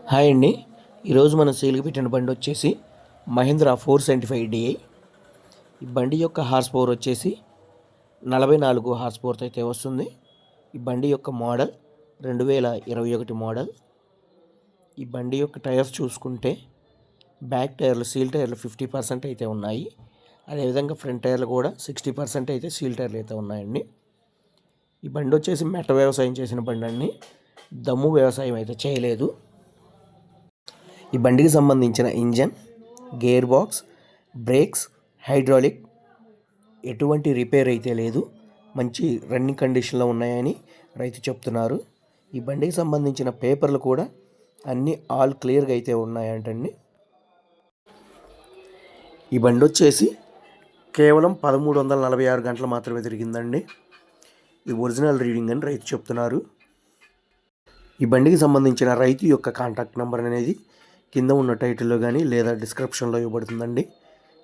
Hi అండి. ఈరోజు మనం సేల్కి పెట్టిన బండి వచ్చేసి మహీంద్రా 475 DI. ఈ బండి యొక్క హార్స్ పవర్ వచ్చేసి 44 హార్స్ పవర్తో అయితే వస్తుంది. ఈ బండి యొక్క మోడల్ 2021 మోడల్. ఈ బండి యొక్క టైర్స్ చూసుకుంటే బ్యాక్ టైర్లు సీల్ టైర్లు 50% అయితే ఉన్నాయి. అదేవిధంగా ఫ్రంట్ టైర్లు కూడా 60% అయితే సీల్ టైర్లు అయితే ఉన్నాయండి. ఈ బండి వచ్చేసి మెట్ట వ్యవసాయం చేసిన బండి అండి, దమ్ము వ్యవసాయం అయితే చేయలేదు. ఈ బండికి సంబంధించిన engine, gear box, brakes, hydraulic ఎటువంటి రిపేర్ అయితే లేదు, మంచి రన్నింగ్ కండిషన్లో ఉన్నాయని రైతు చెప్తున్నారు. ఈ బండికి సంబంధించిన పేపర్లు కూడా అన్నీ ఆల్ క్లియర్గా అయితే ఉన్నాయంటండి. ఈ బండి వచ్చేసి కేవలం 1346 గంటలు మాత్రమే తిరిగిందండి. ఇది ఒరిజినల్ రీడింగ్ అని రైతు చెప్తున్నారు. ఈ బండికి సంబంధించిన రైతు యొక్క కాంటాక్ట్ నెంబర్ అనేది కింద ఉన్న టైటిల్లో కానీ లేదా డిస్క్రిప్షన్లో ఇవ్వబడుతుందండి.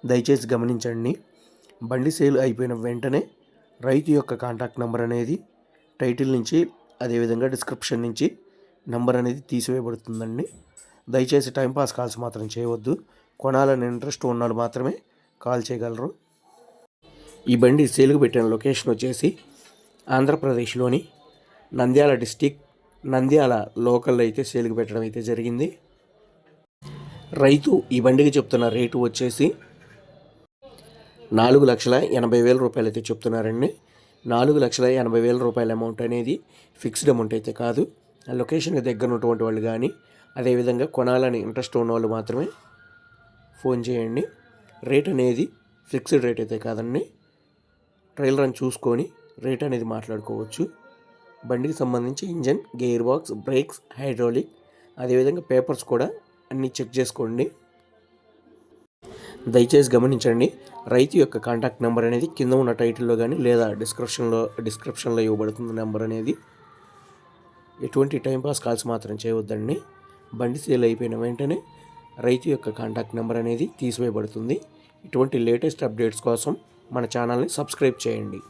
దయచేసి గమనించండి. బండి సేల్ అయిపోయిన వెంటనే రైతు యొక్క కాంటాక్ట్ నెంబర్ అనేది టైటిల్ నుంచి అదేవిధంగా డిస్క్రిప్షన్ నుంచి నెంబర్ అనేది తీసివేయబడుతుందండి. దయచేసి టైంపాస్ కాల్స్ మాత్రం చేయవద్దు. కొనాలని ఇంట్రెస్ట్ ఉన్నవాళ్ళు మాత్రమే కాల్ చేయగలరు. ఈ బండి సేల్కి పెట్టిన లొకేషన్ వచ్చేసి ఆంధ్రప్రదేశ్లోని నంద్యాల డిస్టిక్, నంద్యాల లోకల్లో అయితే సేల్కి పెట్టడం అయితే జరిగింది. రైతు ఈ బండికి చెప్తున్న రేటు వచ్చేసి 4,80,000 రూపాయలు అయితే చెప్తున్నారండి. 4,80,000 రూపాయల అమౌంట్ అనేది ఫిక్స్డ్ అమౌంట్ అయితే కాదు. ఆ లొకేషన్కి దగ్గర ఉన్నటువంటి వాళ్ళు కానీ అదేవిధంగా కొనాలని ఇంట్రెస్ట్ ఉన్న వాళ్ళు మాత్రమే ఫోన్ చేయండి. రేట్ అనేది ఫిక్స్డ్ రేట్ అయితే కాదండి. ట్రయల్ రన్ చూసుకొని రేట్ అనేది మాట్లాడుకోవచ్చు. బండికి సంబంధించి engine, gear box, brakes, hydraulic అదేవిధంగా పేపర్స్ కూడా అన్నీ చెక్ చేసుకోండి. దయచేసి గమనించండి. రైతు యొక్క కాంటాక్ట్ నెంబర్ అనేది కింద ఉన్న టైటిల్లో కానీ లేదా డిస్క్రిప్షన్లో ఇవ్వబడుతుంది నెంబర్ అనేది. ఎటువంటి టైంపాస్ కాల్స్ మాత్రం చేయవద్దండి. బండి సేల్ అయిపోయిన వెంటనే రైతు యొక్క కాంటాక్ట్ నెంబర్ అనేది తీసివేయబడుతుంది. ఇటువంటి లేటెస్ట్ అప్డేట్స్ కోసం మన ఛానల్ని సబ్స్క్రైబ్ చేయండి.